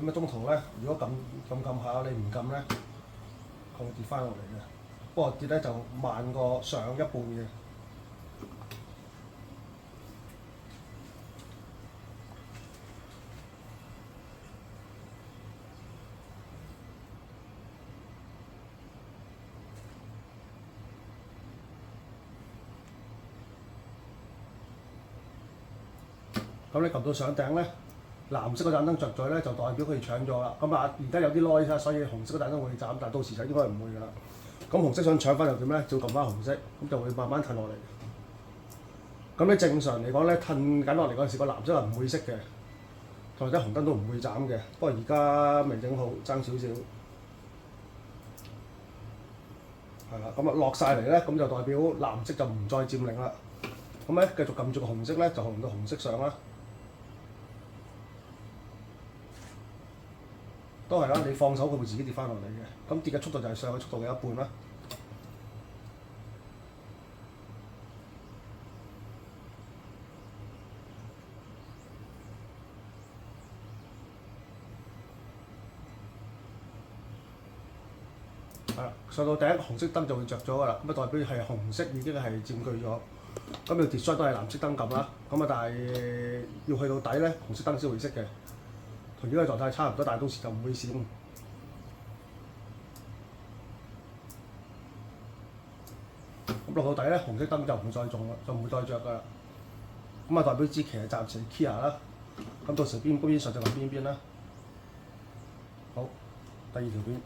咁啊中途咧，如果撳下你唔撳咧，佢會跌翻落嚟嘅。不過跌咧就慢過上一半嘅。咁你撳到上頂咧，藍色嗰盞燈着咗咧，就代表佢哋搶咗啦。咁啊，而家有啲 noise 所以紅色嗰盞燈會斬，但係到時就應該唔會㗎啦。咁紅色想搶翻又點咧？就撳翻紅色，咁就會慢慢褪落嚟。咁你正常嚟講咧，褪緊落嚟嗰陣時，個藍色係唔會熄嘅，同埋啲紅燈都唔會斬嘅。不過而家未整好，爭少少。係啦，咁啊落晒嚟咧，咁就代表藍色就唔再佔領啦。咁咧繼續撳住個紅色咧，就紅到紅色上啦。都係啦，你放手佢會自己跌翻落嚟嘅。咁跌嘅速度就係上嘅速度嘅一半啦。係啦，上到頂紅色燈就會着咗㗎啦。咁啊代表係紅色已經係佔據咗。咁要跌衰都係藍色燈撳啦。咁啊但係要去到底咧，紅色燈先會熄嘅。同而家嘅狀態差唔多，但係到時就唔會閃。咁落到底咧，紅色燈就唔會再中啦，就唔會再着㗎啦。咁啊代表支旗係暫時 clear 啦。咁到時邊上就撳邊啦。好，第二條片。